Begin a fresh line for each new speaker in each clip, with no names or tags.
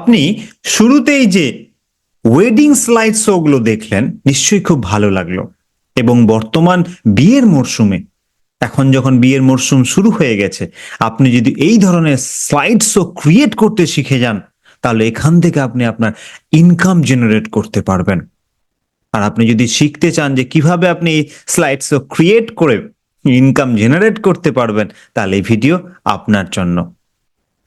আপনি শুরুতেই যে ওয়েডিং স্লাইড শো গুলো দেখলেন নিশ্চয়ই খুব ভালো লাগলো। এবং বর্তমান বিয়ের মরশুমে, এখন যখন বিয়ের মরশুম শুরু হয়ে গেছে, আপনি যদি এই ধরনের স্লাইড শো ক্রিয়েট করতে শিখে যান, তাহলে এখান থেকে আপনি আপনার ইনকাম জেনারেট করতে পারবেন। আর আপনি যদি শিখতে চান যে কিভাবে আপনি এই স্লাইড শো ক্রিয়েট করে ইনকাম জেনারেট করতে পারবেন, তাহলে এই ভিডিও আপনার জন্য।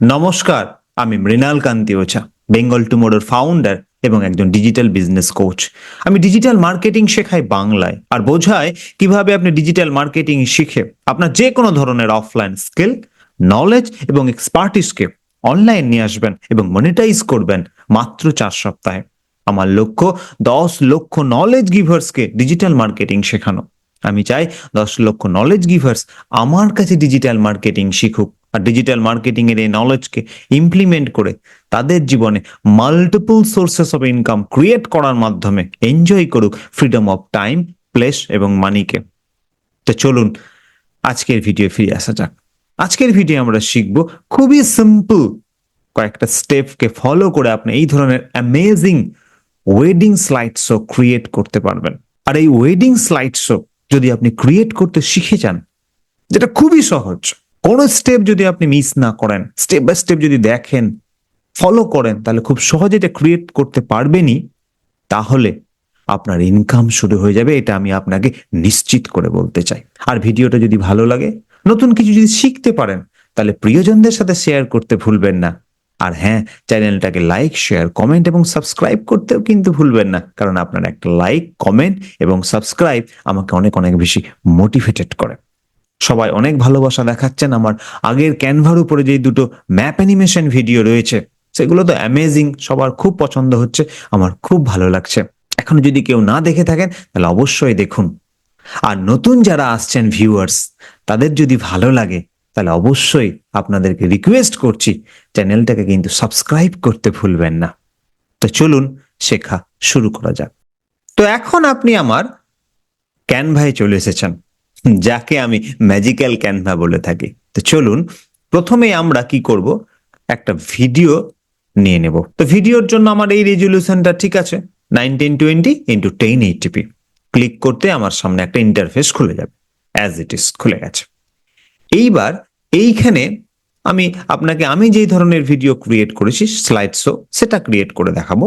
নমস্কার, আমি মৃণাল কান্তি ওঝা, বেঙ্গল টুমোরোর ফাউন্ডার এবং একজন ডিজিটাল বিজনেস কোচ। আমি ডিজিটাল মার্কেটিং শেখাই বাংলায়, আর বোঝাই কিভাবে আপনি ডিজিটাল মার্কেটিং শিখে আপনার যে কোনো ধরনের অফলাইন স্কিল, নলেজ এবং এক্সপার্টিসকে অনলাইন নিয়ে আসবেন এবং মনিটাইজ করবেন মাত্র 4 সপ্তাহে। আমার লক্ষ্য 10 লক্ষ নলেজ গিভার্সকে ডিজিটাল মার্কেটিং শেখানো। আমি চাই 10 লক্ষ নলেজ গিভার্স আমার কাছে ডিজিটাল মার্কেটিং শিখুক, আর ডিজিটাল মার্কেটিং এর এই নলেজকে ইমপ্লিমেন্ট করে তাদের জীবনে multiple sources of income create করার মাধ্যমে এনজয় করুক ফ্রিডম অফ টাইম, প্লেস এবং মানিকে। তো চলুন আজকের ভিডিও ফিরে আসা যাক। আজকের ভিডিও আমরা শিখব খুবই সিম্পল কয়েকটা স্টেপকে ফলো করে আপনি এই ধরনের amazing wedding slide show create করতে পারবেন। আর এই ওয়েডিং স্লাইড শো যদি আপনি ক্রিয়েট করতে শিখে যান, যেটা খুবই সহজ, কোনো স্টেপ যদি আপনি মিস না করেন, স্টেপ বাই স্টেপ যদি দেখেন, ফলো করেন, তাহলে খুব সহজে এটা ক্রিয়েট করতে পারবেনই। তাহলে আপনার ইনকাম শুরু হয়ে যাবে, এটা আমি আপনাকে নিশ্চিত করে বলতে চাই। আর ভিডিওটা যদি ভালো লাগে, নতুন কিছু যদি শিখতে পারেন, তাহলে প্রিয়জনদের সাথে শেয়ার করতে ভুলবেন না। আর হ্যাঁ, চ্যানেলটাকে লাইক, শেয়ার, কমেন্ট এবং সাবস্ক্রাইব করতেও কিন্তু ভুলবেন না, কারণ আপনার একটা লাইক, কমেন্ট এবং সাবস্ক্রাইব আমাকে অনেক অনেক বেশি মোটিভেটেড করে। সবাই অনেক ভালোবাসা দেখাচ্ছেন। আমার আগের ক্যানভার উপরে যে দুটো ম্যাপ অ্যানিমেশন ভিডিও রয়েছে, সেগুলো তো অ্যামেজিং, সবার খুব পছন্দ হচ্ছে, আমার খুব ভালো লাগছে। এখন যদি কেউ না দেখে থাকেন, তাহলে অবশ্যই দেখুন। আর নতুন যারা আসছেন ভিউয়ার্স, তাদের যদি ভালো লাগে, তাহলে অবশ্যই আপনাদেরকে রিকোয়েস্ট করছি, চ্যানেলটাকে কিন্তু সাবস্ক্রাইব করতে ভুলবেন না। তো চলুন শেখা শুরু করা যাক। তো এখন আপনি আমার ক্যানভায় চলে এসেছেন, যাকে আমি ম্যাজিক্যাল ক্যানভা বলে থাকি। তো চলুন প্রথমে আমরা কি করব, একটা ভিডিও নিয়ে নেব। তো ভিডিওর জন্য আমার এই রেজলিউশনটা ঠিক আছে, 1920x1080p। ক্লিক করতে আমার সামনে একটা ইন্টারফেস খুলে যাবে, অ্যাজ ইট ইজ খুলে গেছে। এইবার এইখানে আমি যেই ধরনের ভিডিও ক্রিয়েট করেছি স্লাইড শো, সেটা ক্রিয়েট করে দেখাবো।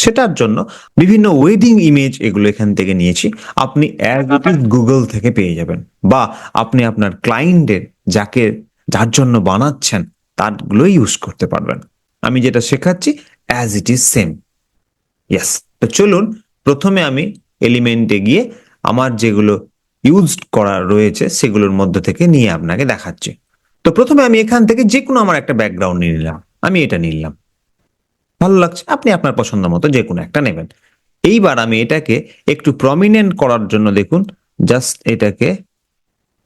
সেটার জন্য বিভিন্ন ওয়েডিং ইমেজ এগুলো এখান থেকে নিয়েছি, আপনি অ্যাজ ইট ইজ গুগল থেকে পেয়ে যাবেন, বা আপনি আপনার ক্লায়েন্টের যার জন্য বানাচ্ছেন তারগুলো ইউজ করতে পারবেন। আমি যেটা শেখাচ্ছি as it is same. Yes. তো চলুন প্রথমে আমি এলিমেন্টে গিয়ে আমার যেগুলো ইউজ করা রয়েছে সেগুলোর মধ্যে থেকে নিয়ে আপনাকে দেখাচ্ছি। তো প্রথমে আমি এখান থেকে যে কোনো আমার একটা ব্যাকগ্রাউন্ড নিয়ে নিলাম। আমি এটা নিলাম, ভালো লাগছে, আপনি আপনার পছন্দ মতো যে কোনো একটা নেবেন। এইবার আমি এটাকে একটু প্রমিনেন্ট করার জন্য দেখুন, জাস্ট এটাকে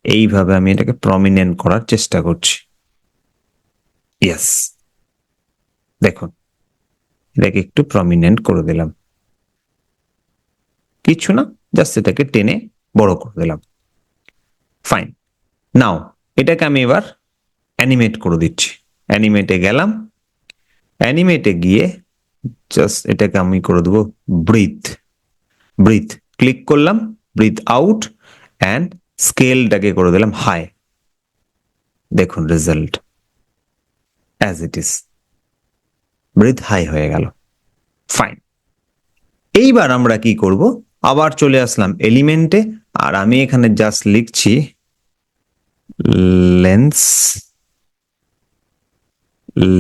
এইভাবে আমি এটাকে প্রমিনেন্ট করার চেষ্টা করছি। ইয়েস, দেখুন এটাকে একটু প্রমিনেন্ট করে দিলাম, কিছু না, জাস্ট এটাকে টেনে বড় করে দিলাম। ফাইন। নাও এটাকে আমি এবার অ্যানিমেট করে দিচ্ছি। অ্যানিমেটে গেলাম, অ্যানিমেটে গিয়ে জাস্ট এটাকে আমি করে দেবো ব্রিথ। ব্রিথ ক্লিক করলাম, ব্রিথ আউট, অ্যান্ড স্কেলটাকে করে দিলাম হাই। দেখুন result as it is, breath high হয়ে গেল। ফাইন। এইবার আমরা কি করব, আবার চলে আসলাম এলিমেন্টে, আর আমি এখানে জাস্ট লিখছি লেন্স,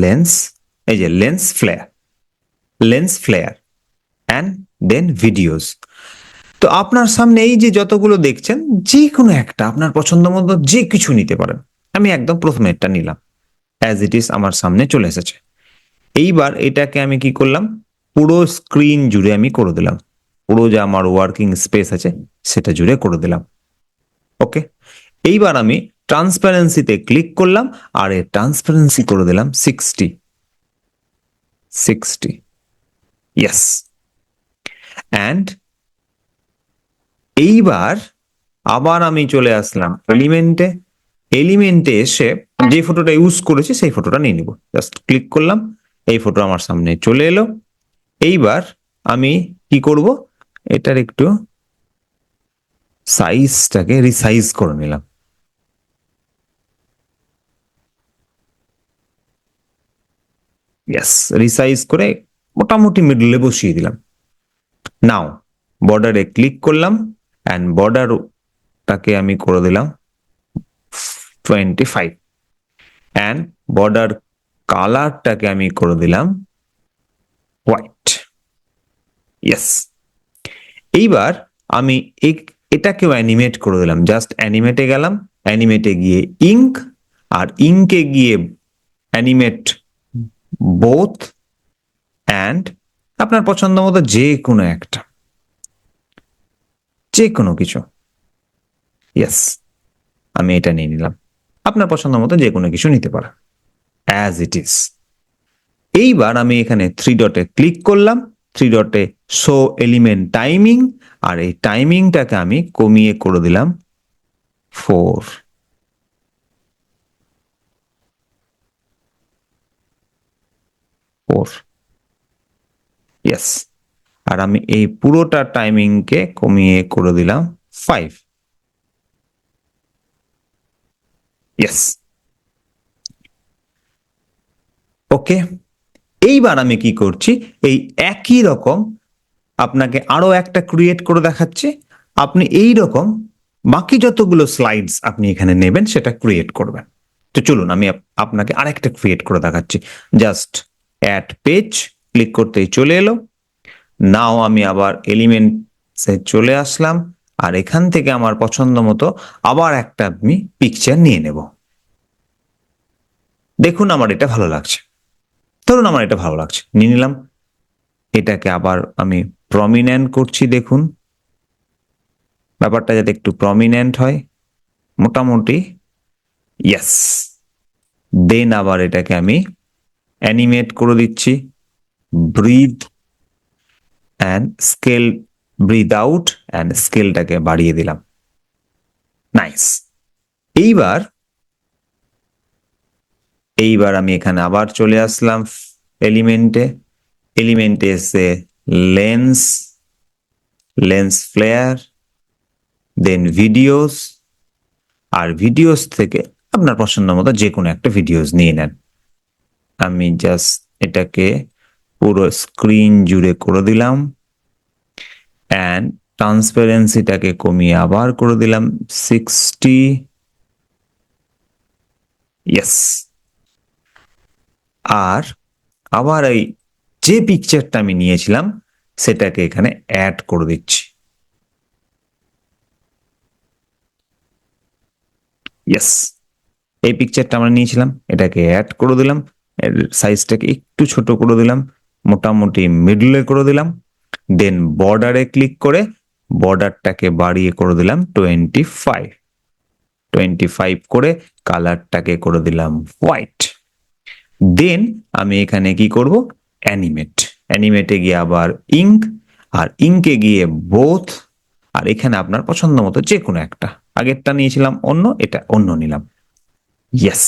লেন্স, এই যে lens flare, lens flare and then videos. তো আপনার সামনে এই যে যতগুলো দেখছেন, যে কোনো একটা আপনার পছন্দ মতো যে কিছু নিতে পারেন। আমি একদম প্রথমে একটা নিলাম, অ্যাজ ইট ইজ আমার সামনে চলে এসেছে। এইবার এটাকে আমি কি করলাম, পুরো স্ক্রিন জুড়ে আমি করে দিলাম, পুরো যে আমার ওয়ার্কিং স্পেস আছে সেটা জুড়ে করে দিলাম। ওকে। এইবার আমি ট্রান্সপারেন্সিতে ক্লিক করলাম, আর এর ট্রান্সপারেন্সি করে দিলাম 60। ইয়েস। অ্যান্ড এইবার আবার আমি চলে আসলাম এলিমেন্টে, এলিমেন্টে এসে যে ফটোটা ইউজ করেছি সেই ফটোটা নিয়ে নিব। জাস্ট ক্লিক করলাম, এই ফটো আমার সামনে চলে এলো। এইবার আমি কি করব, এটার একটু সাইজটাকে রিসাইজ করে নিলাম। ইয়েস, রিসাইজ করে মোটামুটি মিডলে বসিয়ে দিলাম। নাও বর্ডারে ক্লিক করলাম অ্যান্ড বর্ডারটাকে আমি করে দিলাম 25 অ্যান্ড বর্ডার কালারটাকে আমি করে দিলাম হোয়াইট। ইয়েস, এইবার আমি এটাকেও অ্যানিমেট করে দিলাম। জাস্ট অ্যানিমেটে গেলাম, অ্যানিমেটে গিয়ে ইঙ্ক, আর ইঙ্কে গিয়ে অ্যানিমেট বোথ অ্যান্ড আপনার পছন্দ মতো যে কোনো একটা, যে কোনো কিছু। ইয়েস, আমি এটা নিয়ে নিলাম। আপনার পছন্দ মতো যে কোনো কিছু নিতে পারেন অ্যাজ ইট ইজ। এইবার আমি এখানে 3 ডটে ক্লিক করলাম, 3 ডটে শো এলিমেন্ট টাইমিং, আর এই টাইমিংটাকে আমি কমিয়ে করে দিলাম 4। ইয়েস, আর আমি এই পুরোটা টাইমিংকে কমিয়ে করে দিলাম 5। ইয়েস, ওকে। এইবার আমি কি করছি, এই একই রকম আপনাকে আরো একটা ক্রিয়েট করে দেখাচ্ছি। আপনি এই রকম বাকি যতগুলো স্লাইডস আপনি এখানে নেবেন সেটা ক্রিয়েট করবেন। তো চলুন আমি আপনাকে আরেকটা ক্রিয়েট করে দেখাচ্ছি। জাস্ট অ্যাড পেজ ক্লিক করতেই চলে এলো। নাও আমি আবার এলিমেন্টসে চলে আসলাম, আর এখান থেকে আমার পছন্দ মতো আবার একটা আমি পিকচার নিয়ে নেব। দেখুন আমার এটা ভালো লাগছে, ধরুন আমার এটা ভালো লাগছে, নিয়ে নিলাম। এটাকে আবার আমি প্রমিনেন্ট করছি, দেখুন ব্যাপারটা যাতে একটু প্রমিনেন্ট হয় মোটামুটি। ইয়েস, দেন আবার এটাকে আমি অ্যানিমেট করে দিচ্ছি, breath and scale, breath out and স্কেলটাকে বাড়িয়ে দিলাম। নাইস। এইবার আমি এখানে আবার চলে আসলাম এলিমেন্টে এসে লেন্স ফ্লেয়ার, দেন ভিডিওস, আর ভিডিওস থেকে আপনার পছন্দ মতো যে কোনো একটা ভিডিওস নিয়ে নেন। আমি জাস্ট এটাকে পুরো স্ক্রিন জুড়ে করে দিলাম অ্যান্ড ট্রান্সপারেন্সিটাকে কমিয়ে আবার করে দিলাম 60। ইয়েস, আর আবার এই যে পিকচারটা আমি নিয়েছিলাম সেটাকে এখানে অ্যাড করে দিচ্ছি। ইয়েস, এই পিকচারটা আমরা নিয়েছিলাম, এটাকে অ্যাড করে দিলাম, এর সাইজটাকে একটু ছোট করে দিলাম, মোটামুটি মিডলে করে দিলাম। দেন বর্ডারে ক্লিক করে বর্ডারটাকে বাড়িয়ে করে দিলাম 25 করে কালারটাকে করে দিলাম হোয়াইট। দেন আমি এখানে কি করব, অ্যানিমেটে গিয়ে আবার ইঙ্ক, আর ইঙ্কে গিয়ে বোথ, আর এখানে আপনার পছন্দ মতো যে কোনো একটা, আগেরটা নিয়েছিলাম অন্য, এটা অন্য নিলাম। Yes,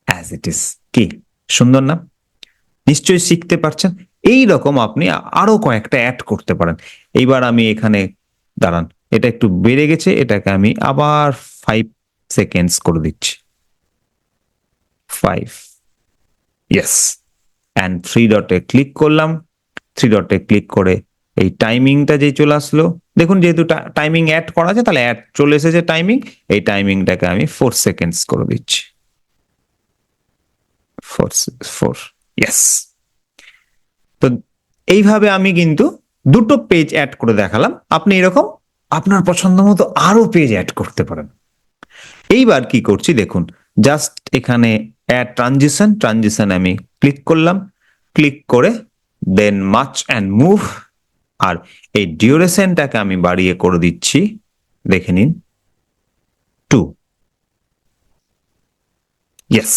as it is. কি সুন্দর না? নিশ্চয়ই শিখতে পারছেন। এই রকম আপনি আরো কয়েকটা অ্যাড করতে পারেন। এইবার আমি এখানে দাঁড়ান, এটা একটু বেড়ে গেছে, এটাকে আমি আবার 5 সেকেন্ডস করে দিচ্ছি। 5। ইয়েস, অ্যান্ড 3 ডটে ক্লিক করলাম, 3 ডটে ক্লিক করে এই টাইমিংটা যে চলে আসলো, দেখুন যেহেতু টাইমিং অ্যাড করা আছে তাহলে অ্যাড চলে এসেছে টাইমিং, এই টাইমিংটাকে আমি 4 সেকেন্ডস করে দিচ্ছি। 4। ইয়েস। তো এইভাবে আমি কিন্তু দুটো পেজ অ্যাড করে দেখালাম। আপনি এরকম আপনার পছন্দ মতো আরো পেজ অ্যাড করতে পারেন। এইবার কি করছি দেখুন, জাস্ট এখানে অ্যাড ট্রানজিশন আমি ক্লিক করলাম, ক্লিক করে দেন মাচ অ্যান্ড মুভ, আর এই ডিউরেশনটাকে আমি বাড়িয়ে করে দিচ্ছি, দেখে নিন 2। ইয়েস,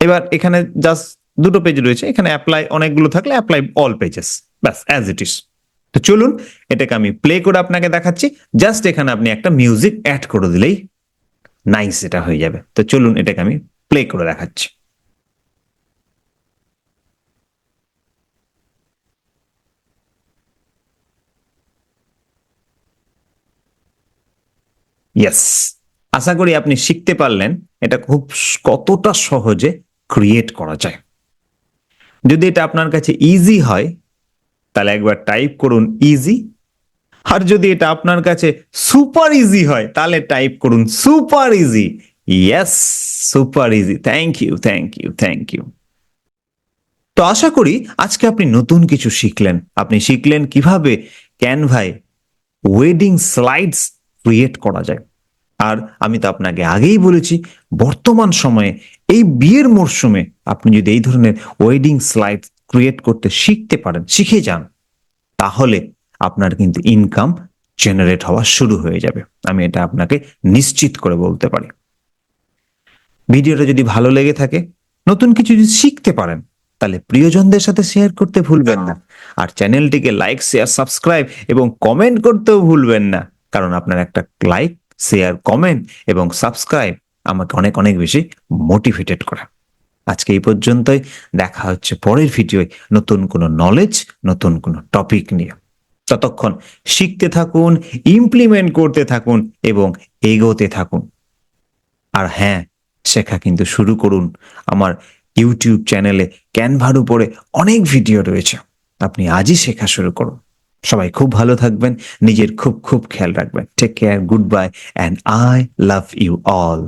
এবার এখানে জাস্ট দুটো পেজ রয়েছে, এখানে অ্যাপ্লাই অনেকগুলো থাকলে অ্যাপ্লাই অল পেজেস, ব্যাস অ্যাজ ইট ইজ। তো চলুন এটাকে আমি প্লে করে আপনাকে দেখাচ্ছি। জাস্ট এখানে আপনি একটা মিউজিক অ্যাড করে দিলেই নাইস এটা হয়ে যাবে। তো চলুন এটাকে আমি প্লে করে দেখাচ্ছি। ইয়েস, আশা করি আপনি শিখতে পারলেন এটা খুব কতটা সহজে ক্রিয়েট করা যায়। যদি এটা আপনার কাছে ইজি হয় তাহলে একবার টাইপ করুন ইজি, আর যদি এটা আপনার কাছে সুপার ইজি হয় তাহলে টাইপ করুন super easy. Yes, super easy. Thank you, thank you, thank you. তো আশা করি আজকে আপনি নতুন কিছু শিখলেন। আপনি শিখলেন কিভাবে ক্যানভায় ওয়েডিং স্লাইডস ক্রিয়েট করা যায়। আর আমি তো আপনাকে আগেই বলেছি, বর্তমান সময়ে এই বিয়ের মরশুমে আপনি যদি এই ধরনের ওয়েডিং স্লাইড ক্রিয়েট করতে শিখতে পারেন, শিখে যান, তাহলে আপনার কিন্তু ইনকাম জেনারেট হওয়া শুরু হয়ে যাবে। আমি এটা আপনাকে নিশ্চিত করে বলতে পারি। ভিডিওটা যদি ভালো লেগে থাকে, নতুন কিছু যদি শিখতে পারেন, তাহলে প্রিয়জনদের সাথে শেয়ার করতে ভুলবেন না। আর চ্যানেলটিকে লাইক, শেয়ার, সাবস্ক্রাইব এবং কমেন্ট করতেও ভুলবেন না, কারণ আপনার একটা লাইক, শেয়ার, কমেন্ট এবং সাবস্ক্রাইব আমাকে অনেক অনেক বেশি মোটিভেটেড করে। আজকে এই পর্যন্তই, দেখা হচ্ছে পরের ভিডিওয় নতুন কোনো নলেজ, নতুন কোনো টপিক নিয়ে। ততক্ষণ শিখতে থাকুন, ইমপ্লিমেন্ট করতে থাকুন এবং এগোতে থাকুন। আর হ্যাঁ, শেখা কিন্তু শুরু করুন। আমার ইউটিউব চ্যানেলে ক্যানভার উপরে অনেক ভিডিও রয়েছে, আপনি আজই শেখা শুরু করুন। সবাই খুব ভালো থাকবেন, নিজের খুব খুব খেয়াল রাখবেন। Take care, good bye, and I love you all.